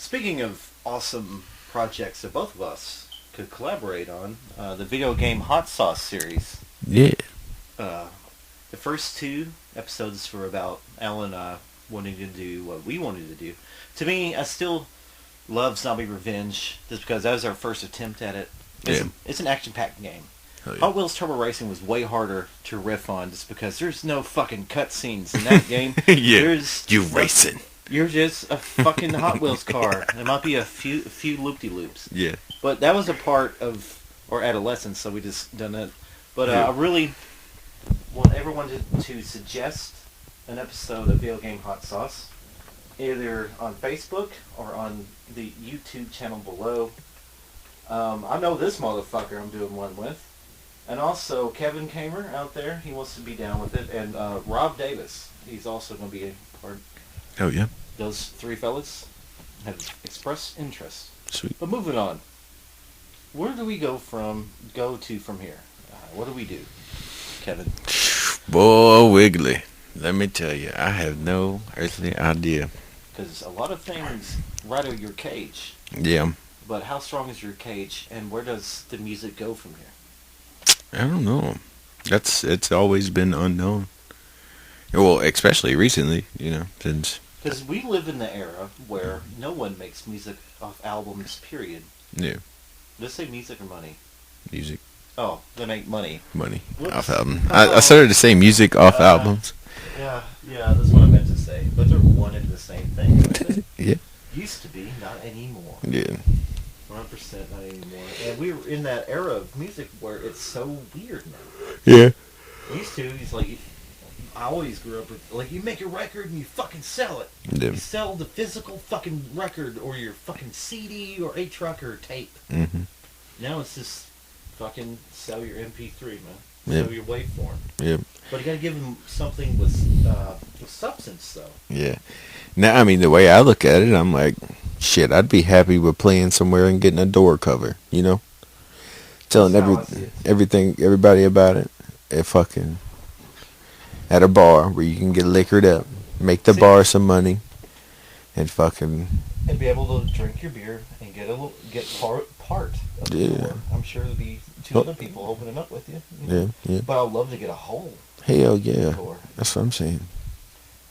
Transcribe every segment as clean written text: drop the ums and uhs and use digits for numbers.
Speaking of awesome projects that both of us could collaborate on, the video game Hot Sauce series. Yeah. Uh, the first two episodes were about Alan and I wanting to do what we wanted to do. To me, I still love Zombie Revenge just because that was our first attempt at it. It's an action-packed game. Hell yeah. Hot Wheels Turbo Racing was way harder to riff on just because there's no fucking cutscenes in that game. Yeah. You racing. You're just a fucking Hot Wheels car. There might be a few loop-de-loops. Yeah. But that was a part of our adolescence, so we just done it. But I really want everyone to suggest an episode of Video Game Hot Sauce, either on Facebook or on the YouTube channel below. I know this motherfucker I'm doing one with. And also Kevin Kamer out there, he wants to be down with it. And Rob Davis, he's also going to be a part. Oh, yeah. Those three fellas have expressed interest. Sweet. But moving on. Where do we go to from here? What do we do, Kevin? Boy, Wiggly. Let me tell you, I have no earthly idea. Because a lot of things rattle your cage. Yeah. But how strong is your cage, and where does the music go from here? I don't know. It's always been unknown. Well, especially recently, since... Because we live in the era where no one makes music off albums, period. Yeah. Did I say music or money? Music. Oh, they make money. Money. Whoops. Off album. I started to say music off albums. Yeah, that's what I meant to say. But they're one and the same thing. Yeah. Used to be, not anymore. Yeah. 100% not anymore. And we were in that era of music where it's so weird now. Yeah. Used to, it's like, I always grew up with, like, you make a record and you fucking sell it. Yeah. You sell the physical fucking record or your fucking CD or 8-track or tape. Mm-hmm. Now it's just fucking sell your MP3, man. Yeah. Sell your waveform. Yeah. But you gotta give them something with substance, though. Yeah. Now, I mean, the way I look at it, I'm like, shit, I'd be happy with playing somewhere and getting a door cover, Telling everybody about it. At a bar where you can get liquored up, make the bar some money, and and be able to drink your beer and get part of the door. I'm sure there'll be two other people opening up with you. Yeah. But I'd love to get a hole. Hell yeah. Door. That's what I'm saying.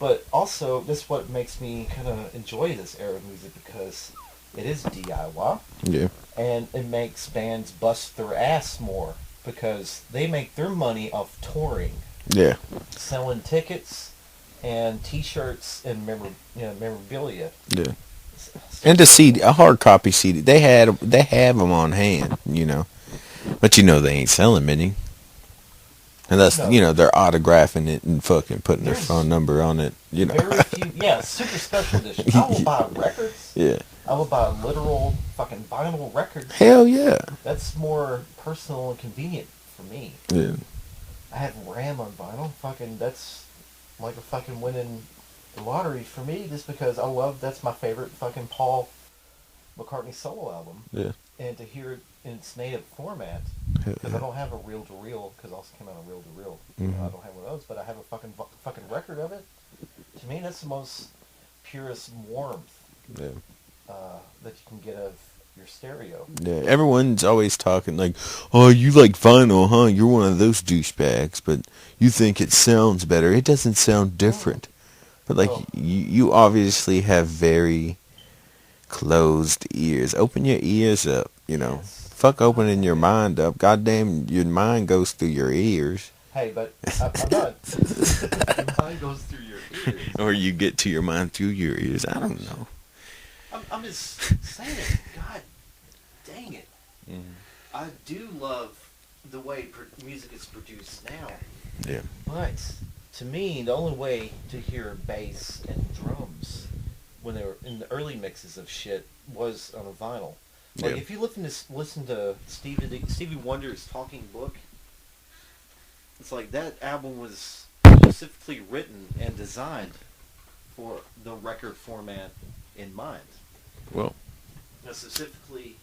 But also, this is what makes me kind of enjoy this era of music because it is DIY. Yeah. And it makes bands bust their ass more because they make their money off touring. Yeah. Selling tickets and T-shirts and memorabilia. Yeah. And a hard copy CD. They have them on hand, But they ain't selling many. Unless, they're autographing it and fucking putting their phone number on it, Very few, super special edition. I will buy records. Yeah. I will buy literal fucking vinyl records. Hell yeah. That's more personal and convenient for me. Yeah. I have Ram on vinyl. Fucking, that's like a fucking winning the lottery for me just because that's my favorite fucking Paul McCartney solo album. Yeah. And to hear it in its native format, because I don't have a reel-to-reel, because I also came out on reel-to-reel. Mm-hmm. I don't have one of those, but I have a fucking record of it. To me, that's the most purest warmth that you can get of your stereo. Yeah, everyone's always talking like, oh, you like vinyl, huh? You're one of those douchebags, but you think it sounds better. It doesn't sound different. But, you obviously have very closed ears. Open your ears up, Yes. Fuck opening your mind up. Goddamn, your mind goes through your ears. Hey, but I'm not. Your mind goes through your ears. Or you get to your mind through your ears. I don't know. I'm just saying, God dang it. Mm. I do love the way music is produced now. Yeah. But, to me, the only way to hear bass and drums when they were in the early mixes of shit was on a vinyl. Like, if you listen to Stevie Wonder's Talking Book, it's like that album was specifically written and designed for the record format in mind. Well, Specifically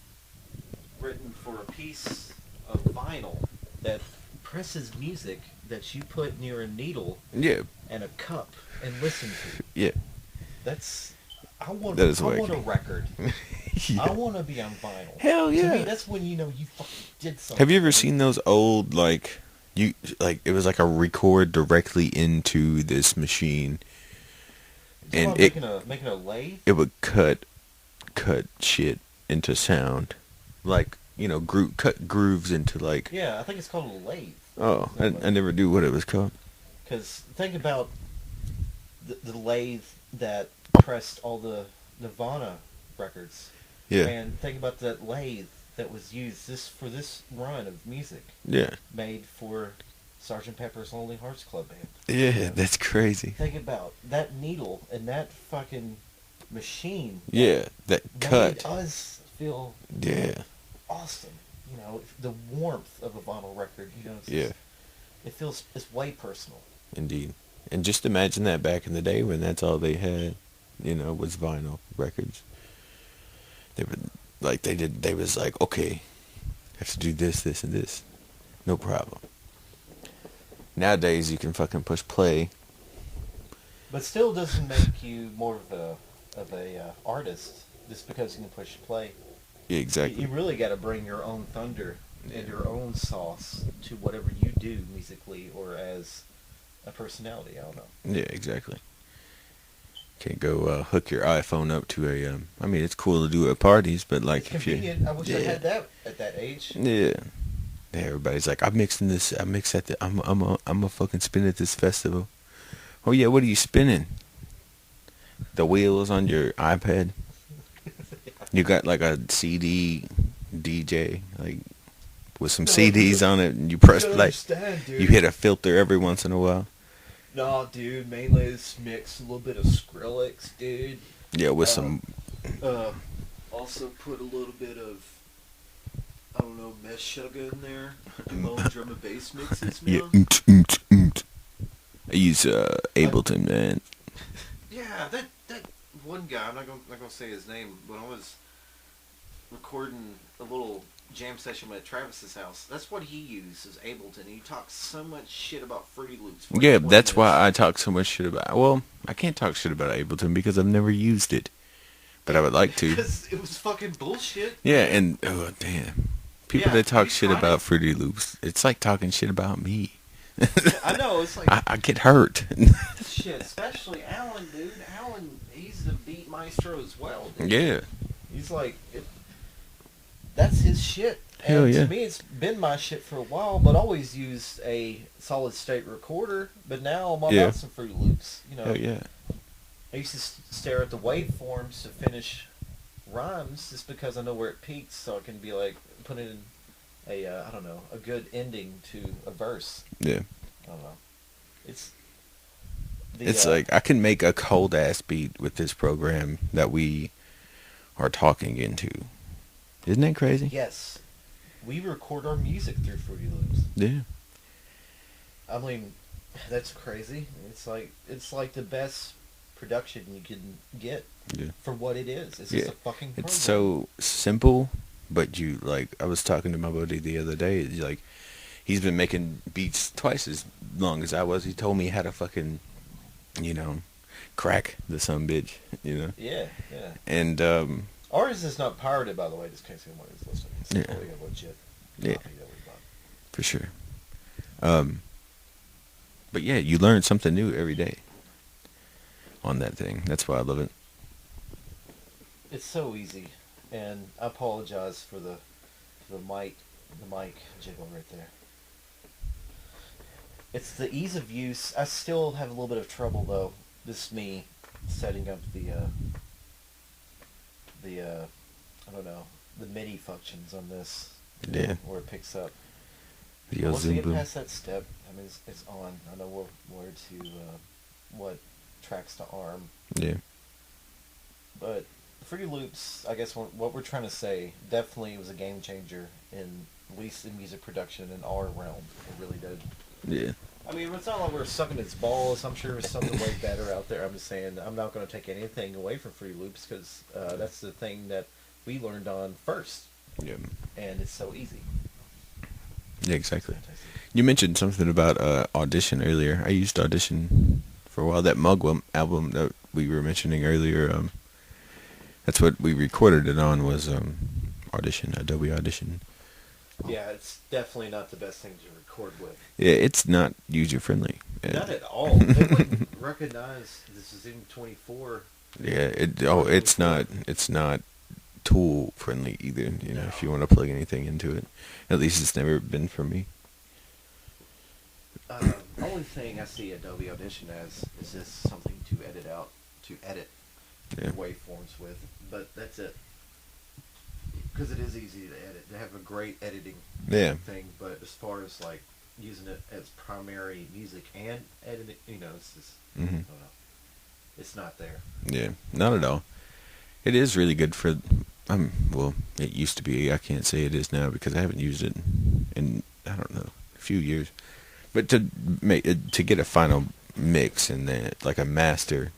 written for a piece of vinyl that presses music that you put near a needle yeah. and a cup and listen to. Yeah. That's That is I want a awakening. record. Yeah. I want to be on vinyl. Hell To yeah. me, that's when you know you fucking did something. Have you ever seen those old it was like a record directly into this machine, and making a lathe? it would cut shit into sound, like cut grooves into like. Yeah, I think it's called a lathe. Oh, I never knew what it was called. Because think about the lathe that pressed all the Nirvana records. Yeah. And think about that lathe that was used for this run of music. Yeah. Made for Sgt. Pepper's Lonely Hearts Club Band. Yeah, that's crazy. Think about that needle and that fucking machine. Yeah, that cut. Made us feel awesome. You know, the warmth of a vinyl record. You know, it's way personal. Indeed. And just imagine that back in the day when that's all they had, was vinyl records. They would, they was like, okay, have to do this, this, and this. No problem. Nowadays you can fucking push play. But still doesn't make you more of a artist just because you can push play. Yeah, exactly. You really got to bring your own thunder and your own sauce to whatever you do musically or as a personality. I don't know. Yeah, exactly. Can't go hook your iPhone up to a. I mean, it's cool to do at parties, but like it's if convenient. I wish I had that at that age. Yeah. Everybody's like, I mix at the. I'm a fucking spin at this festival. Oh yeah, what are you spinning? The wheels on your iPad. You got like a CD DJ, like with some CDs on it, and you press play. You hit a filter every once in a while. No, dude, mainly just mix a little bit of Skrillex, dude. Yeah, with some. Also put a little bit of, I don't know, Meshuggah in there. Do my own drum and bass mixes, man. Yeah, I use Ableton, man. Yeah, that one guy. I'm not gonna say his name, but I was recording a little jam session at Travis's house. That's what he used, is Ableton. He talks so much shit about Fruity Loops. Yeah, that's why I talk so much shit about. Well, I can't talk shit about Ableton because I've never used it, but I would like to. Because it was fucking bullshit. Yeah, and oh damn, people that talk shit about Fruity Loops, it's like talking shit about me. I know, it's like I get hurt. shit, especially Alan, dude. Alan, he's the beat maestro as well, dude. Yeah. He's like, that's his shit. Hell and yeah. to me, it's been my shit for a while, but always used a solid state recorder. But now I'm all about some Fruity Loops. You know, Hell yeah. I used to stare at the waveforms to finish rhymes just because I know where it peaks, so I can be like, put in a, I don't know, a good ending to a verse. Yeah. I don't know. It's like I can make a cold ass beat with this program that we are talking into. Isn't that crazy? Yes. We record our music through Fruity Loops. Yeah. I mean, that's crazy. It's like the best production you can get for what it is. It's just a fucking program. It's so simple, but I was talking to my buddy the other day, like, he's been making beats twice as long as I was. He told me how to fucking, crack the sumbitch, Yeah, yeah. And, ours is not pirated, by the way, just in case anyone is listening. It's totally a legit copy that we bought. For sure. But yeah, you learn something new every day on that thing. That's why I love it. It's so easy, and I apologize for the mic jiggle right there. It's the ease of use. I still have a little bit of trouble though. This is me setting up the I don't know, the MIDI functions on this. Yeah. Where it picks up. The Once we get past that step, I mean, it's on. I know where to, what tracks to arm. Yeah. But Fruity Loops, I guess what we're trying to say, definitely was a game changer in, at least in music production in our realm. It really did. Yeah. I mean, it's not like we're sucking its balls. I'm sure there's something way better out there. I'm just saying, I'm not going to take anything away from Fruity Loops because that's the thing that we learned on first. Yeah. And it's so easy. Yeah, exactly. You mentioned something about Audition earlier. I used Audition for a while. That Mugwump album that we were mentioning earlier, That's what we recorded it on was Audition, Adobe Audition. Yeah, it's definitely not the best thing to record with. Yeah, it's not user friendly. Not at all. They wouldn't recognize this is in 24. Yeah, it's not tool friendly either. You know, if you want to plug anything into it, at least it's never been for me. Only thing I see Adobe Audition as is just something to edit waveforms with, but that's it. Because it is easy to edit. They have a great editing thing, but as far as like using it as primary music and editing, it's just I don't know. It's not there. Yeah, not at all. It is really good for. Well, it used to be. I can't say it is now because I haven't used it in I don't know a few years. But to get a final mix and then like a master,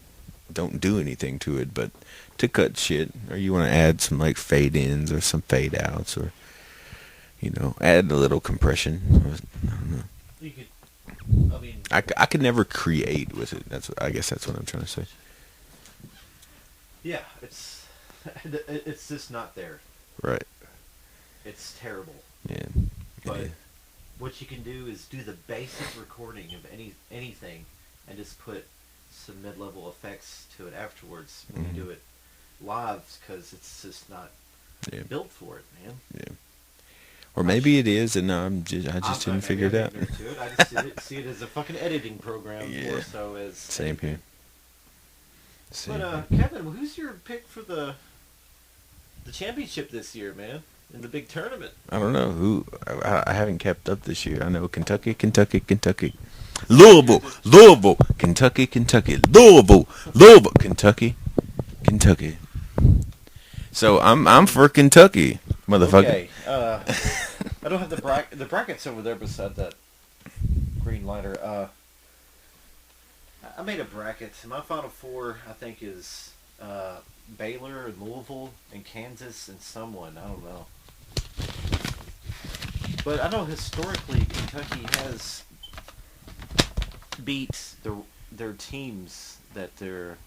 don't do anything to it, but to cut shit, or you want to add some like fade ins or some fade outs, or add a little compression. I don't know. You could. I mean, I could never create with it. I guess that's what I'm trying to say. Yeah, it's just not there. Right. It's terrible. Yeah. But what you can do is do the basic recording of anything, and just put some mid-level effects to it afterwards when you do it live, because it's just not built for it, man. Yeah. Or maybe it is, and I just didn't figure it out. I just see it as a fucking editing program, more so as same here. But Kevin, who's your pick for the championship this year, man? In the big tournament? I don't know who. I haven't kept up this year. I know Kentucky, Louisville, Kentucky, Louisville, Kentucky. So I'm for Kentucky, motherfucker. Okay. I don't have the brackets over there beside that green lighter. I made a bracket. My final four, I think, is Baylor and Louisville and Kansas and someone. I don't know. But I know historically Kentucky has beat their teams that they're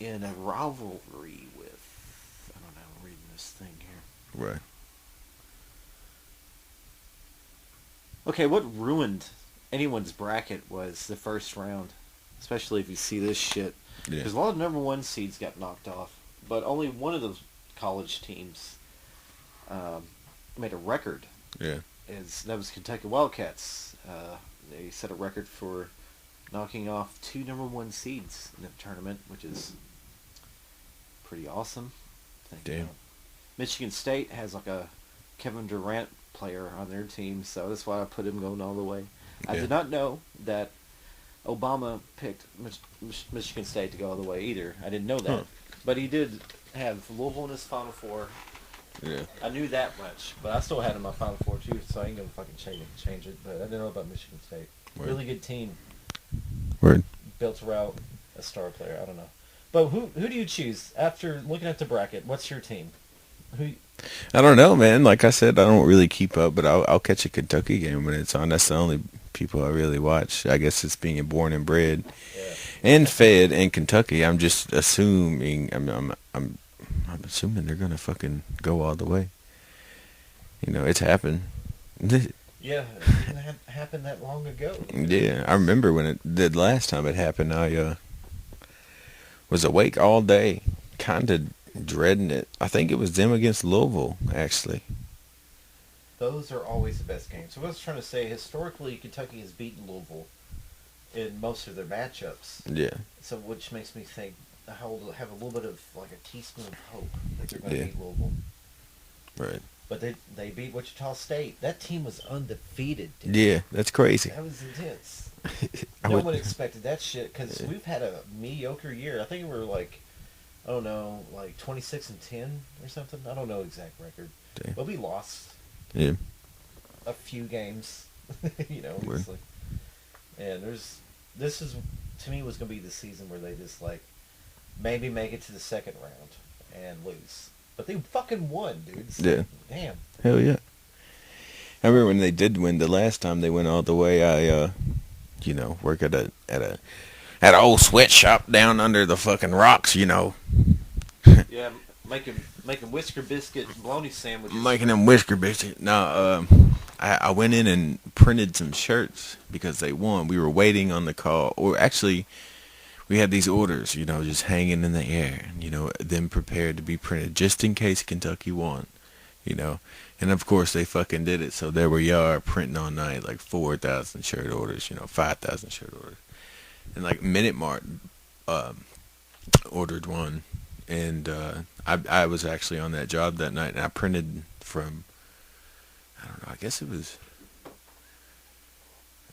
in a rivalry with. I don't know. I'm reading this thing here. Right. Okay, what ruined anyone's bracket was the first round, especially if you see this shit. Because a lot of number one seeds got knocked off, but only one of those college teams made a record. Yeah. That was Kentucky Wildcats. They set a record for knocking off two number one seeds in the tournament, which is pretty awesome. Damn. Michigan State has like a Kevin Durant player on their team, so that's why I put him going all the way. I did not know that Obama picked Michigan State to go all the way either. I didn't know that. But he did have Louisville in his Final Four. Yeah. I knew that much, but I still had him in my Final Four too, so I ain't gonna fucking change it. But I didn't know about Michigan State. Word. Really good team. Word. Built around a star player. I don't know. But who do you choose after looking at the bracket? What's your team? I don't know, man. Like I said, I don't really keep up, but I'll catch a Kentucky game when it's on. That's the only people I really watch. I guess it's being born and bred and fed in Kentucky. I'm just assuming. I'm assuming they're gonna fucking go all the way. It's happened. Yeah, it didn't happen that long ago. Yeah, I remember when the last time it happened. I was awake all day, kind of dreading it. I think it was them against Louisville, actually. Those are always the best games. So what I was trying to say, historically, Kentucky has beaten Louisville in most of their matchups. Yeah. So which makes me think I will have a little bit of like a teaspoon of hope that they're going to beat Louisville. Right. But they beat Wichita State. That team was undefeated, dude. Yeah, that's crazy. That was intense. No one expected that shit because we've had a mediocre year. I think we were like, I don't know, like 26-10 or something. I don't know exact record. Damn. But we lost a few games, obviously. And this is, to me, was going to be the season where they just like maybe make it to the second round and lose. But they fucking won, dude. So, damn. Hell yeah. I remember when they did win the last time they went all the way. I work at an old sweatshop down under the fucking rocks, Yeah, making whisker biscuit bologna sandwiches. Making them whisker biscuit. No, I went in and printed some shirts because they won. We were waiting on the call, or actually, we had these orders, just hanging in the air, them prepared to be printed just in case Kentucky won, And of course they fucking did it. So there we are printing all night, like 4,000 shirt orders, 5,000 shirt orders, and like Minute Mart ordered one. And I was actually on that job that night, and I printed from, I don't know, I guess it was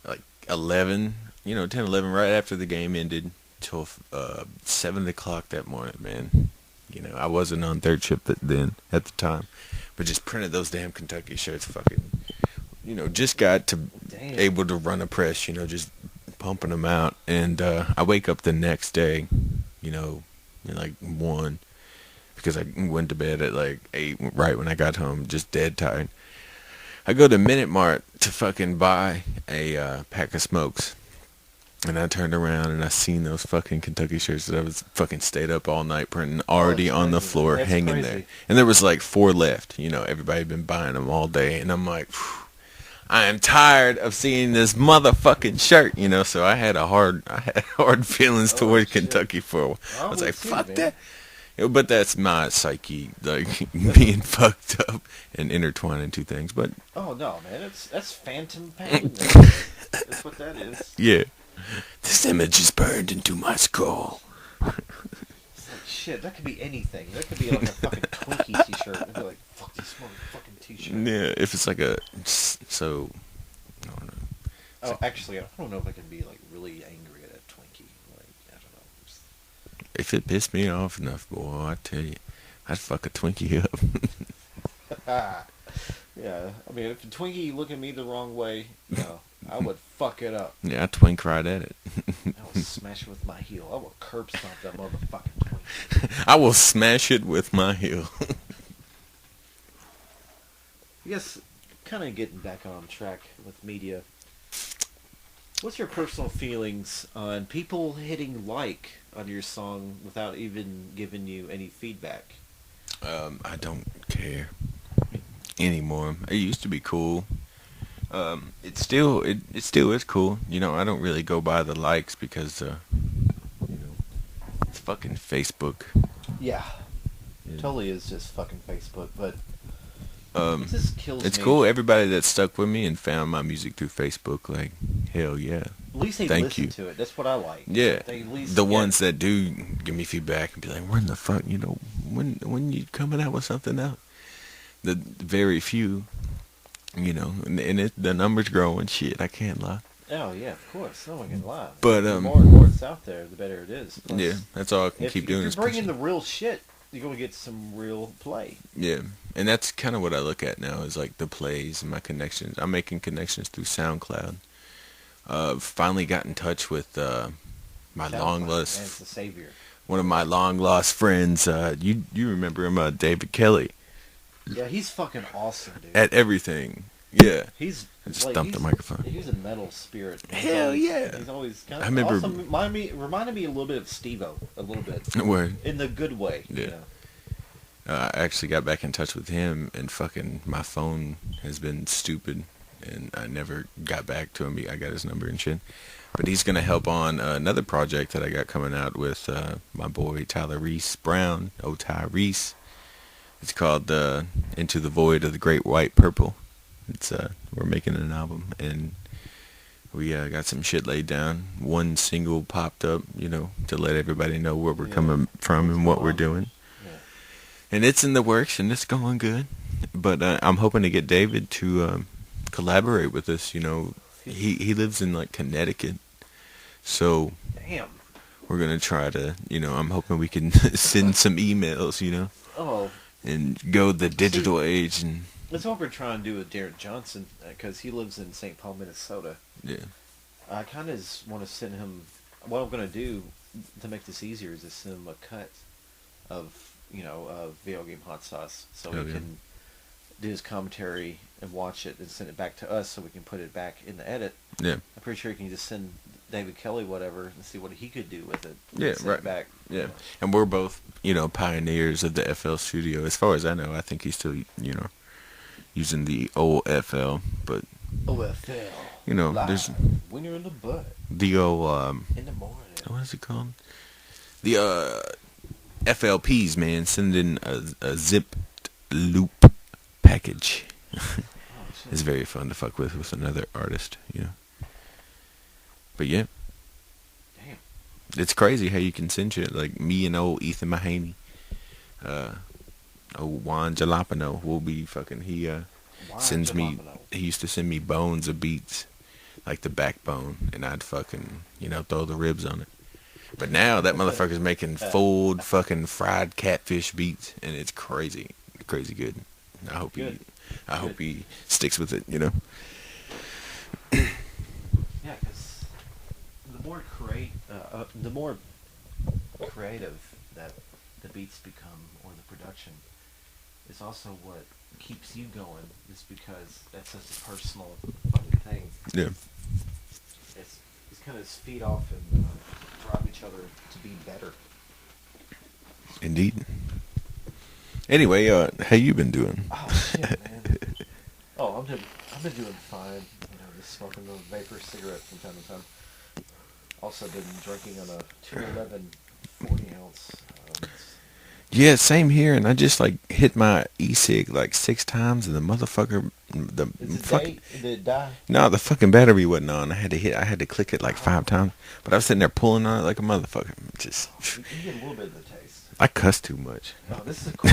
like 11, 10, 11, right after the game ended till 7 o'clock that morning, man. I wasn't on third shift then at the time, but just printed those damn Kentucky shirts, fucking, just got to able to run a press, just pumping them out. And I wake up the next day, like 1, because I went to bed at like 8 right when I got home, just dead tired. I go to Minute Mart to fucking buy a pack of smokes, and I turned around and I seen those fucking Kentucky shirts that I was fucking stayed up all night printing already on the floor, that's hanging crazy. there. And there was like 4 left. Everybody had been buying them all day, and I'm like, I am tired of seeing this motherfucking shirt, So I had hard feelings towards Kentucky for a while. I was like, fuck that. But that's my psyche, like being fucked up and intertwining two things. But oh no, man, that's phantom pain. That's what that is. Yeah, this image is burned into my skull. It's like shit. That could be anything. That could be like a fucking Twinkie T-shirt. It'd be like, fuck this motherfucking T-shirt. Yeah, if it's like so, I don't know. Oh, actually, I don't know if I can be like really angry at a Twinkie. Like, I don't know. If it pissed me off enough, boy, I tell you, I'd fuck a Twinkie up. Yeah, I mean, if a Twinkie look at me the wrong way, I would fuck it up. Yeah, I twink right at it. I will smash it with my heel. I will curb stomp that motherfucking Twinkie. I will smash it with my heel. I guess, kind of getting back on track with media. What's your personal feelings on people hitting like on your song without even giving you any feedback? I don't care anymore. It used to be cool. It still is cool. I don't really go by the likes because it's fucking Facebook. Yeah. Totally is just fucking Facebook, but it just kills it's me. cool. Everybody that stuck with me and found my music through Facebook, like, hell yeah. At least they Thank listen you. to it. That's what I like. Yeah, They at least the ones that do give me feedback and be like, "When the fuck, when you coming out with something else?" The very few, and the numbers growing. Shit, I can't lie. Oh yeah, of course. No one can lie. But the more and more it's out there, the better it is. Plus, yeah, that's all I can keep doing. If is you're bringing pushing. the real shit, you're gonna get some real play. Yeah, and that's kind of what I look at now is like the plays and my connections. I'm making connections through SoundCloud. Finally got in touch with my long lost, it's the savior. One of my long lost friends. You remember him, David Kelly. Yeah, he's fucking awesome, dude. At everything. Yeah. He's I just thumped the microphone. He's a metal spirit. Hell yeah. He's always kind of. I remember. Also reminded me a little bit of Steve-O, a little bit. Word. In the good way. Yeah. I actually got back in touch with him, and fucking my phone has been stupid, and I never got back to him. I got his number and shit. But he's going to help on another project that I got coming out with my boy Tyler Reese Brown. Oh, Ty Reese. It's called Into the Void of the Great White Purple. It's we're making an album, and we got some shit laid down. One single popped up, to let everybody know where we're coming from and what we're doing. Yeah. And it's in the works, and it's going good. But I'm hoping to get David to collaborate with us. He lives in like Connecticut, so damn. We're gonna try to, I'm hoping we can send some emails, Oh. And go the digital age. And that's what we're trying to do with Derek Johnson, because he lives in St. Paul, Minnesota. Yeah. I kind of want to send him. What I'm gonna do to make this easier is to send him a cut of video game hot sauce, so he can do his commentary and watch it and send it back to us, so we can put it back in the edit. Yeah. I'm pretty sure he can just send David Kelly whatever and see what he could do with it. Yeah, right. It back. Yeah, and we're both pioneers of the FL Studio. As far as I know, I think he's still, using the old FL. But, OFL. there's When you're in the butt. the old, In the morning. what is it called? The, FLPs, man, send in a zipped loop package. It's very fun to fuck with another artist, But yeah. Damn. It's crazy how you can send shit. Like me and old Ethan Mahaney. Old Juan Jalapeno will be fucking, he sends me, he used to send me bones of beats. Like the backbone. And I'd fucking, throw the ribs on it. But now that motherfucker's making full fucking fried catfish beats. And it's crazy. Crazy good. I hope he sticks with it, Yeah, because the more creative that the beats become, or the production, is also what keeps you going. Is because that's such a personal fucking thing. Yeah. It's kind of feed off and drive each other to be better. Indeed. Anyway, how you been doing? Oh shit, man. I've been doing fine. Just smoking those vapor cigarettes from time to time. Also been drinking on a 211 40 ounce. Yeah, same here. And I just hit my e-cig 6 times, and the motherfucker, Did it die? No, the fucking battery wasn't on. I had to click it 5 times. But I was sitting there pulling on it like a motherfucker. Just. You get a little bit of the taste. I cuss too much. Oh, this is cool.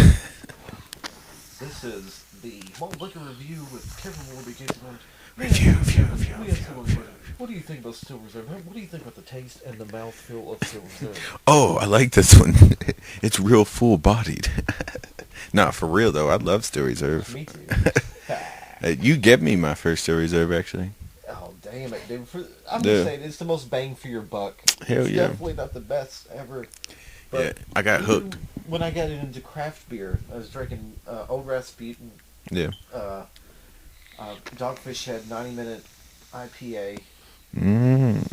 This is the malt liquor review with Kebin Willoughby. Review. What do you think about Still Reserve? What do you think about the taste and the mouthfeel of Still Reserve? Oh, I like this one. It's real full-bodied. Nah, for real though, I love Still Reserve. Me too. You gave me my first Still Reserve actually. Oh damn it, dude! I'm just saying, it's the most bang for your buck. Hell it's yeah. Definitely not the best ever. But yeah, I got hooked. When I got into craft beer, I was drinking Old Rasputin. Yeah. Dogfish Head 90-minute IPA. And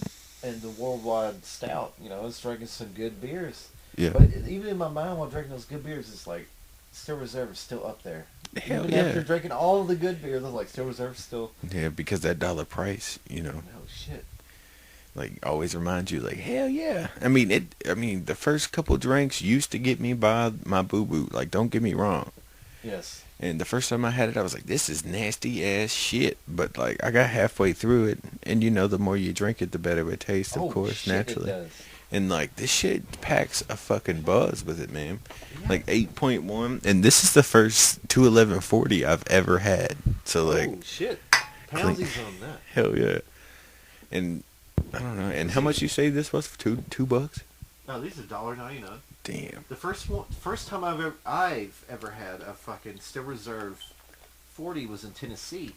the Worldwide Stout. I was drinking some good beers. Yeah. But even in my mind while drinking those good beers, it's like Still Reserve is still up there. Hell even after drinking all of the good beers, I was like, Still Reserve still. Yeah, because that dollar price, Oh shit. Always reminds you, hell yeah. I mean, the first couple drinks used to get me by my boo-boo. Don't get me wrong. Yes. And the first time I had it, I was like, this is nasty ass shit. But, I got halfway through it. And, the more you drink it, the better it tastes, of course, shit, naturally. It does. And, this shit packs a fucking buzz with it, man. Yeah. 8.1. And this is the first 211-40 I've ever had. So, oh, shit. Poundsies on that. Hell yeah. And, I don't know. And how much you say this was? $2? No, these are $1.99. Damn. The first time I've ever had a fucking Still Reserve 40 was in Tennessee,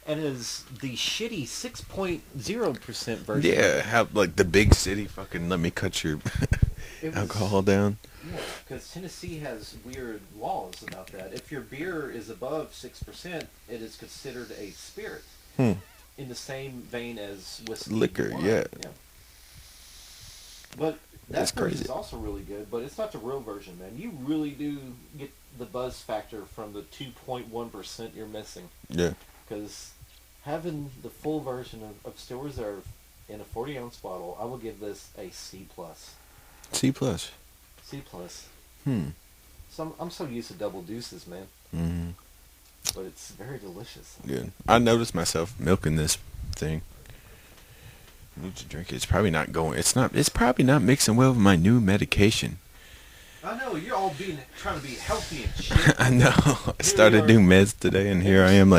and it is the shitty 6.0% version. Yeah, how the big city fucking let me cut your alcohol down. Yeah, because Tennessee has weird laws about that. If your beer is above 6%, it is considered a spirit. In the same vein as whiskey. Liquor, and wine. yeah. But That's version crazy. is also really good, but it's not the real version, man. You really do get the buzz factor from the 2.1% you're missing. Yeah. Because having the full version of Still Reserve in a 40-ounce bottle, I will give this a C+. C+. C+. So I'm so used to double deuces, man. Mm-hmm. But it's very delicious. Good. I noticed myself milking this thing. I need to drink it. It's probably not going. It's probably not mixing well with my new medication. I know, you're all trying to be healthy and shit. I know. I started doing meds today, and here I am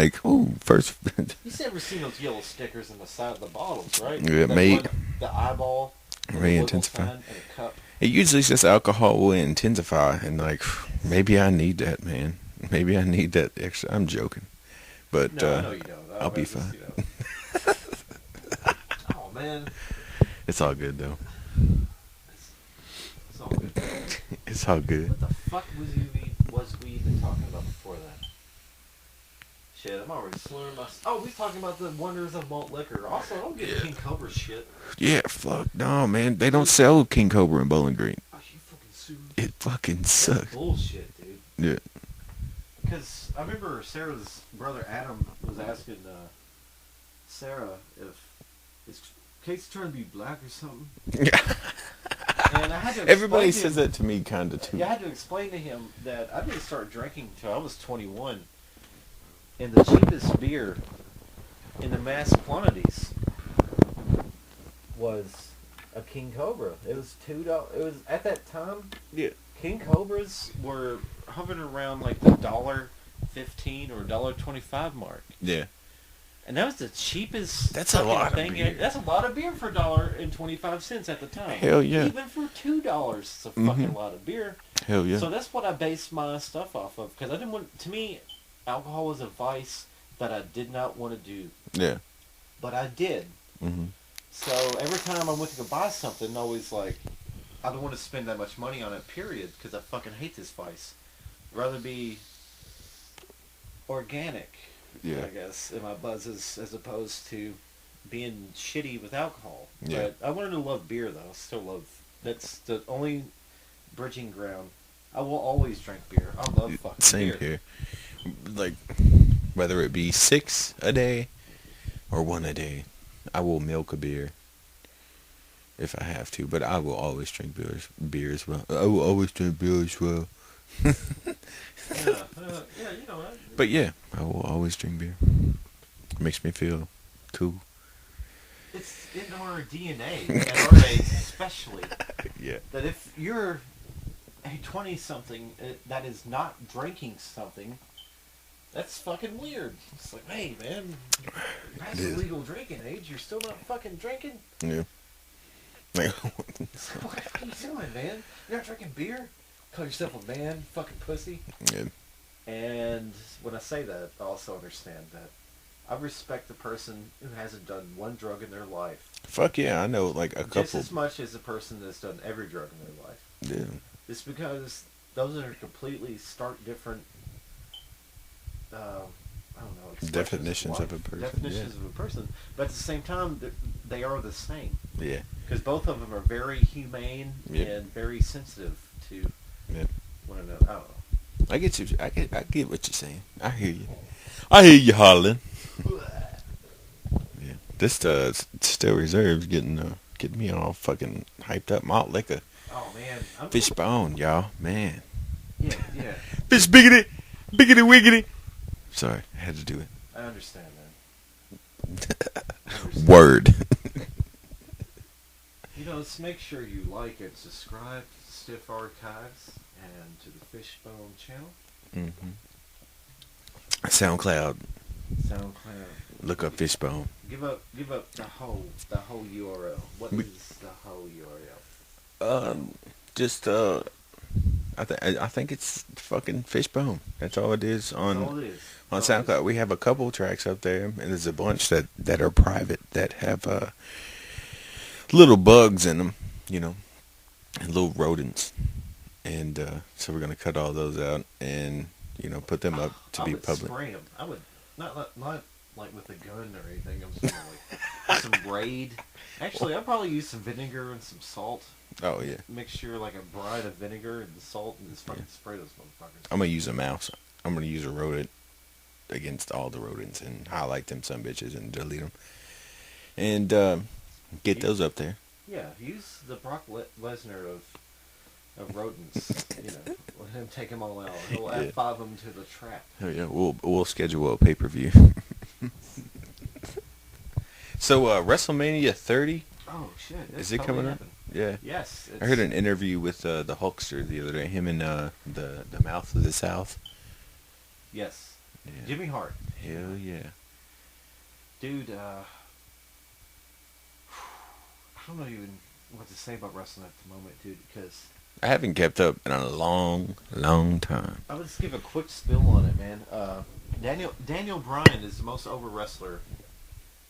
first. You've never seen those yellow stickers on the side of the bottles, right? Yeah, mate. The eyeball. May intensify. And a cup. It usually says alcohol will intensify, and maybe I need that, man. Maybe I need that extra. I'm joking, but no, I know you don't. I'll be fine. Oh man, it's all good though. It's all good. It's all good. What the fuck was we even talking about before that? Shit, I'm already slurring my. Oh, we talking about the wonders of malt liquor. Also, don't get King Cobra shit. Yeah, fuck no, man. They don't sell King Cobra in Bowling Green. Oh, you fucking It fucking That's sucks. bullshit, dude. Yeah. Because I remember Sarah's brother Adam was asking Sarah if is Kate's trying to be black or something. And I had to Everybody explain says that to me kind of too. Yeah, I had to explain to him that I didn't start drinking until I was 21, and the cheapest beer in the mass quantities was a King Cobra. It was $2. It was at that time. Yeah. King Cobras were hovering around like the $1.15 or $1.25 mark. Yeah. And that was the cheapest. That's a lot of thing. beer. That's a lot of beer for $1.25 at the time. Hell yeah. Even for $2, it's a fucking lot of beer. Hell yeah. So that's what I based my stuff off of, because I didn't want. To me, alcohol was a vice that I did not want to do. Yeah. But I did. Mm-hmm. So every time I went to go buy something, I'm always like, I don't want to spend that much money on it. Period, because I fucking hate this vice. I'd rather be organic. Yeah. I guess in my buzzes, as opposed to being shitty with alcohol. Yeah. But I wanted to love beer though. I still love. That's the only bridging ground. I will always drink beer. I love fucking Same beer. here. Like, whether it be 6 a day or 1 a day, I will milk a beer if I have to. But I will always drink beer as well. I will always drink beer as well. Yeah, you know what? But yeah, I will always drink beer. Makes me feel cool. It's in our DNA, at our age especially, Yeah. that if you're a 20-something that is not drinking something, that's fucking weird. It's like, hey, man, past the legal drinking age, you're still not fucking drinking? Yeah. Like, It's like, what are you doing, man? You're not drinking beer? Call yourself a man, fucking pussy? yeah. And when I say that, I also understand that I respect the person who hasn't done one drug in their life Fuck yeah, I know like a couple. just as much as the person that's done every drug in their life. Yeah. It's because those are completely stark different, I don't know, expressions Definitions of a life. person, Definitions of a person. But at the same time, they are the same. Yeah. Because both of them are very humane Yep. and very sensitive to Yep. one another. I don't know. I get you. I get what you're saying. I hear you. I hear you hollering. Yeah. This Still Reserve's getting me all fucking hyped up. Malt liquor. Oh man, Fishbone, y'all. Man. Yeah. Fish biggity. Biggity wiggity. Sorry, I had to do it. I understand, man. Word. You know, let's make sure you like and subscribe to Stiff Archives and to the Fishbone channel. Mm-hmm. SoundCloud. SoundCloud. Look up Fishbone. Give up the whole URL. What is the whole URL? I think it's fucking Fishbone. That's all it is on That's all it is. on That's all it SoundCloud. is. We have a couple tracks up there, and there's a bunch that are private that have little bugs in them, you know, and little rodents. And so we're gonna cut all those out and put them up to be public. I would spray them. I would not like with a gun or anything. I'm just like some Raid. Actually, I'd probably use some vinegar and some salt. Oh yeah. Mixture like a brine of vinegar and salt and just fucking spray those motherfuckers. I'm gonna use a mouse. I'm gonna use a rodent against all the rodents and highlight them some bitches and delete them. And get those up there. Yeah, use the Brock Lesnar of rodents. Let him take them all out. He'll add 5 of them to the trap. Oh yeah, we'll schedule a pay-per-view. So WrestleMania 30. Oh shit! Is it coming up? Yeah. Yes. I heard an interview with the Hulkster the other day. Him and the Mouth of the South. Yes. Yeah. Jimmy Hart. Hell yeah. Dude, I don't know even what to say about wrestling at the moment, dude, because I haven't kept up in a long, long time. I'll just give a quick spill on it, man. Daniel Bryan is the most over wrestler.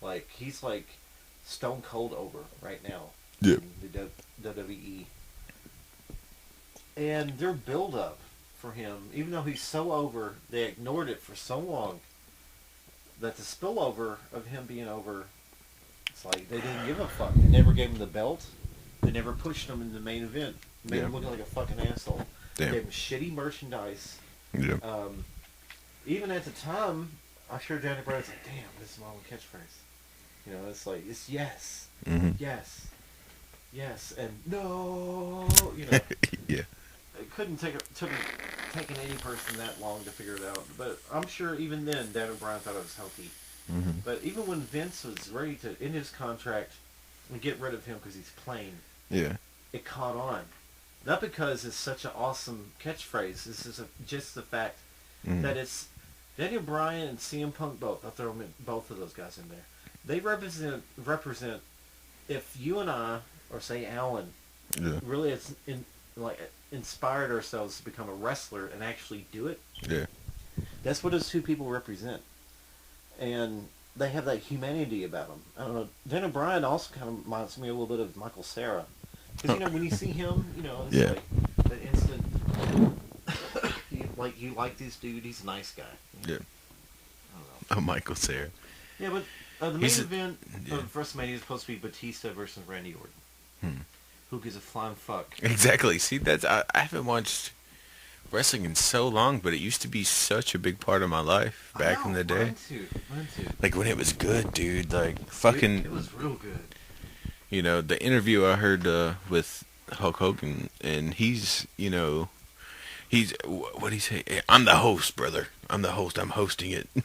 Like, he's like stone cold over right now. Yeah. In the WWE. And their build-up for him, even though he's so over, they ignored it for so long that the spillover of him being over, it's like they didn't give a fuck. They never gave him the belt. They never pushed him in the main event. Made him look like a fucking asshole. Damn. Gave him shitty merchandise. Yeah. Even at the time, I'm sure Daniel Bryan's like, damn, this is my own catchphrase. You know, it's like, it's yes. Mm-hmm. Yes. Yes. And no. You know. Yeah. It couldn't take an 80 person that long to figure it out. But I'm sure even then, Daniel Bryan thought it was healthy. Mm-hmm. But even when Vince was ready to end his contract and get rid of him because he's plain, Yeah. it caught on. Not because it's such an awesome catchphrase. This is just the fact that it's Daniel Bryan and CM Punk both. I'll throw them in, both of those guys in there. They represent if you and I, or say Alan, really inspired ourselves to become a wrestler and actually do it. Yeah. That's what those two people represent. And they have that humanity about them. I don't know. Daniel Bryan also kind of reminds me a little bit of Michael Cera. Because, you know, when you see him, you know, it's like that instant, you like this dude, he's a nice guy. Yeah. I don't know. Oh, Michael Cera. Yeah, but the main event of WrestleMania is supposed to be Batista versus Randy Orton. Who gives a flying fuck? Exactly. See, I haven't watched wrestling in so long, but it used to be such a big part of my life back in the day. Mine too. Like when it was good, dude. Like fucking. It was real good. You know, the interview I heard with Hulk Hogan, and he's, you know, what did he say? I'm the host, brother. I'm the host. I'm hosting it. Yeah.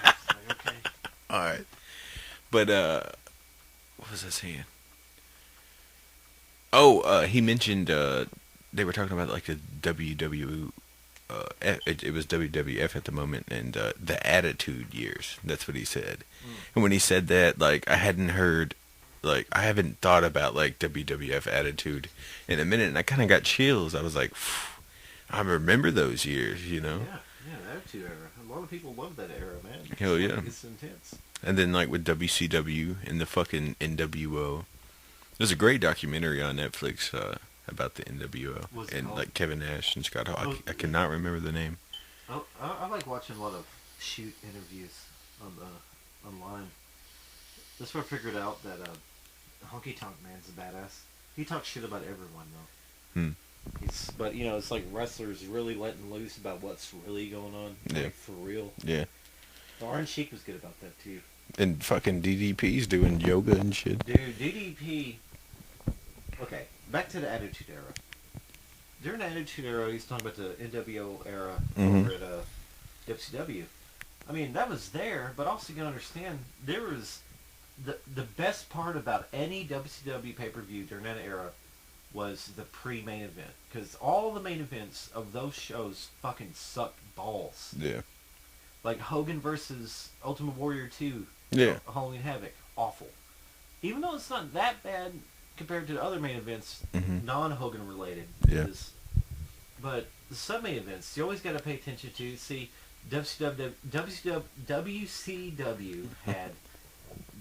Like, okay. All right. But what was I saying? Oh, he mentioned they were talking about like the WWE. It was WWF at the moment, and the Attitude Years. That's what he said. And when he said that, like I haven't thought about like WWF Attitude in a minute, and I kind of got chills. I was like, I remember those years, you know. Yeah, the Attitude Era. A lot of people love that era, man. Hell yeah. It's intense. And then like with WCW and the fucking NWO. There's a great documentary on Netflix about the NWO and like Kevin Nash and Scott Hall. I cannot remember the name. I like watching a lot of shoot interviews online. That's where I figured out that Honky Tonk Man's a badass. He talks shit about everyone though. But you know, it's like wrestlers really letting loose about what's really going on. Yeah. Like, for real. Yeah. The Iron Sheik was good about that too. And fucking DDP's doing yoga and shit. Dude, DDP. Okay, back to the Attitude Era. During the Attitude Era, he's talking about the NWO era over at WCW. I mean, that was there, but also you gotta understand, there was the best part about any WCW pay-per-view during that era was the pre-main event. Because all the main events of those shows fucking sucked balls. Yeah. Like Hogan versus Ultimate Warrior 2. Yeah. Halloween Havoc. Awful. Even though it's not that bad compared to the other main events, non-Hogan related. Yeah. But the sub-main events, you always got to pay attention to. See, WCW had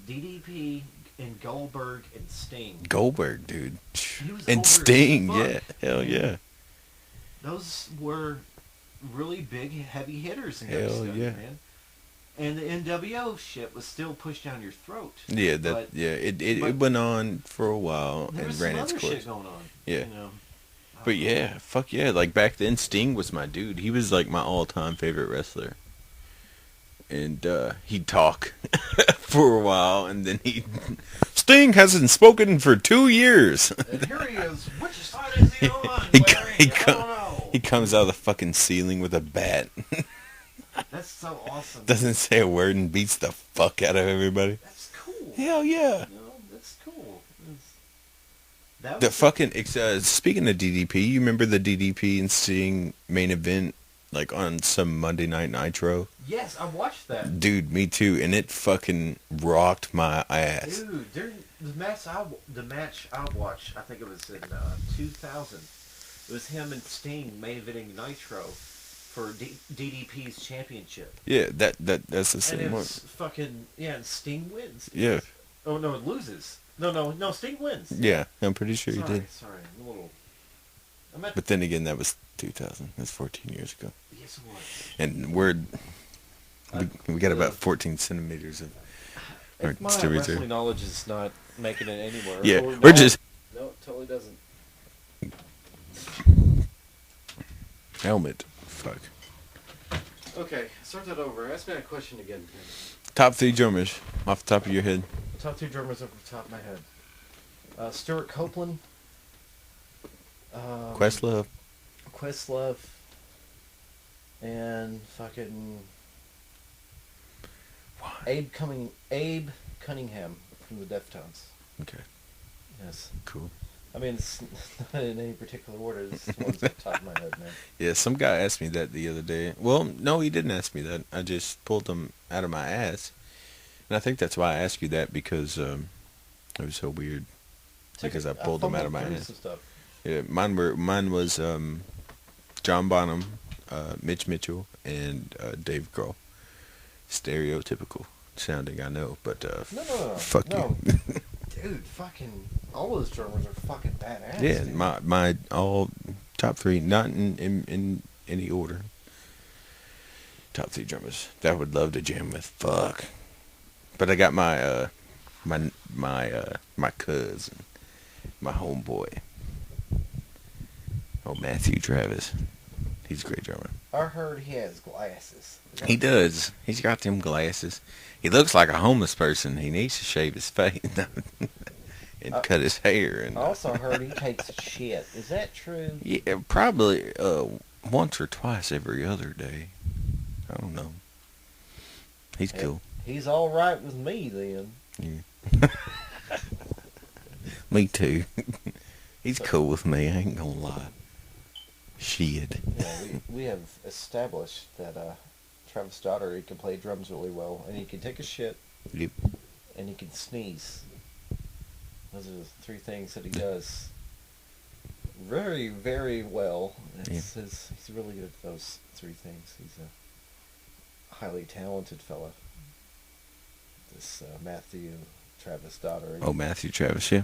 DDP and Goldberg and Sting. Goldberg, dude. And Goldberg Sting, yeah. Hell yeah. Those were really big, heavy hitters in Hell WCW, yeah. man. And the NWO shit was still pushed down your throat. Yeah, it went on for a while and ran its course. There was some other shit going on. Yeah. You know? But yeah, fuck yeah. Like back then, Sting was my dude. He was like my all-time favorite wrestler. And he'd talk for a while, and then Sting hasn't spoken for 2 years. And here he is. Which side is he on, Larry? I don't know. He comes out of the fucking ceiling with a bat. That's so awesome. Doesn't say a word and beats the fuck out of everybody. That's cool. Hell yeah. You know, that's cool. Speaking of DDP, you remember the DDP and Sting main event, like on some Monday Night Nitro? Yes, I watched that. Dude, me too, and it fucking rocked my ass. Dude, during the match I watched, I think it was in 2000. It was him and Sting main eventing Nitro for DDP's championship. Yeah, that's the same and one. Fucking and Sting wins. Yeah. Oh no, it loses. No, Sting wins. Yeah, I'm pretty sure he did. Sorry, a little. But then again, that was 2000. That's 14 years ago. Yes, it was. And we got about 14 centimeters of. If my wrestling knowledge is not making it anywhere. Yeah, we're just. No, it totally doesn't. helmet. Fuck. Okay, start that over. Ask me that question again. Top 3 drummers off the top of your head. Top 2 drummers off the top of my head. Stuart Copeland. Questlove. And fucking What? Abe Cunningham from the Deftones. Okay. Yes. Cool. I mean, it's not in any particular order. This is one's off the top of my head, man. Yeah, some guy asked me that the other day. Well, no, he didn't ask me that. I just pulled them out of my ass. And I think that's why I asked you that, because it was so weird. Because I pulled them out of my ass. Yeah, mine was John Bonham, Mitch Mitchell, and Dave Grohl. Stereotypical sounding, I know, but No. fuck you. Dude, fucking all those drummers are fucking badass. Yeah, dude. my all top 3, not in any order. Top 3 drummers that I would love to jam with. Fuck. But I got my cousin, my homeboy. Oh, Matthew Travis. He's a great drummer. I heard he has glasses. He does. He's got them glasses. He looks like a homeless person. He needs to shave his face and cut his hair. And I also heard he takes a shit. Is that true? yeah, probably once or twice every other day. I don't know. He's cool. He's all right with me then. Yeah. Me too. He's cool with me. I ain't gonna lie. Shit. Yeah, we have established that Travis Daugherty can play drums really well, and he can take a shit. Yep. And he can sneeze. Those are the 3 things that he does very, very well. He's really good at those 3 things. He's a highly talented fella. This Matthew Travis Daugherty. Oh, Matthew Travis, yeah.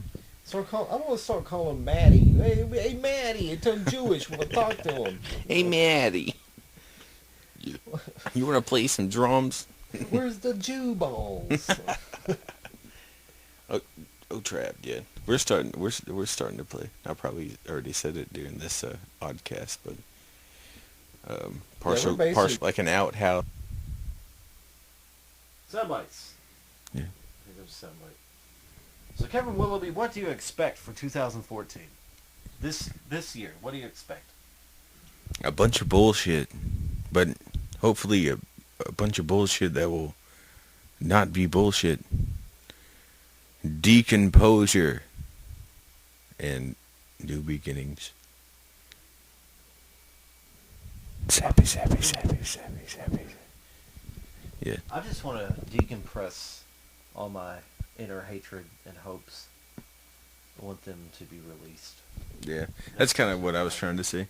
I want to start calling him Matty. Hey Matty, I turn Jewish when I talk to him. Hey, Maddie. You want to play some drums? Where's the Jew balls? Oh, Trav, yeah. We're starting to play. I probably already said it during this oddcast, but partial like an outhouse. Soundbites. Yeah. Here goes soundbite. So Kevin Willoughby, what do you expect for 2014? This year, what do you expect? A bunch of bullshit, but hopefully a bunch of bullshit that will not be bullshit. Decomposure and new beginnings. Sappy. Yeah. I just want to decompress all my inner hatred and hopes. I want them to be released. Yeah, that's kind of what I was trying to say.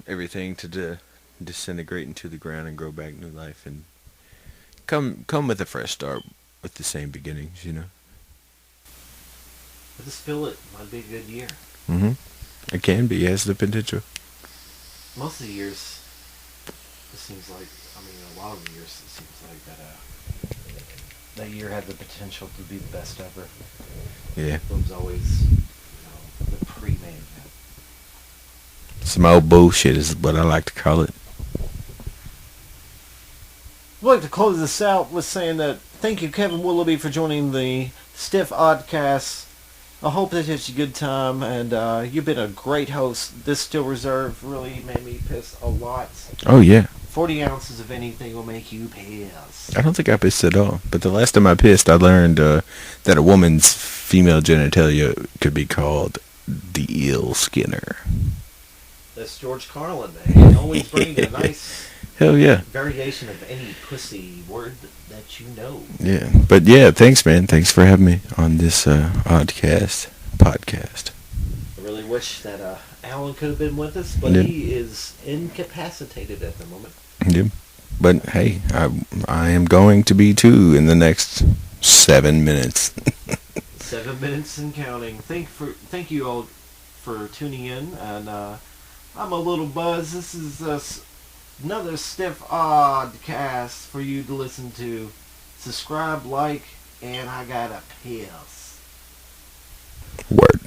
Everything to disintegrate into the ground and grow back new life, and come with a fresh start with the same beginnings, you know. I just feel it might be a good year. Mm-hmm. It can be. It has the potential. Most of the years, it seems like, a lot of the years, it seems like that year had the potential to be the best ever. Yeah. It was always, the pre-made. Some old bullshit is what I like to call it. I'd like to close this out with saying that thank you, Kevin Willoughby, for joining the Stiff Oddcast. I hope that it's a good time, and you've been a great host. This Still Reserve really made me piss a lot. Oh, yeah. 40 ounces of anything will make you piss. I don't think I pissed at all. But the last time I pissed, I learned that a woman's female genitalia could be called the eel skinner. That's George Carlin. He always brings a nice Hell yeah. variation of any pussy word that you know. Yeah. But yeah, thanks, man. Thanks for having me on this podcast. I really wish that Alan could have been with us, but Yeah. he is incapacitated at the moment. Yeah. But hey, I am going to be too in the next 7 minutes. 7 minutes and counting. Thank you all for tuning in, and I'm a little buzzed. This is another Stiff Oddcast for you to listen to. Subscribe, like, and I gotta piss. Word.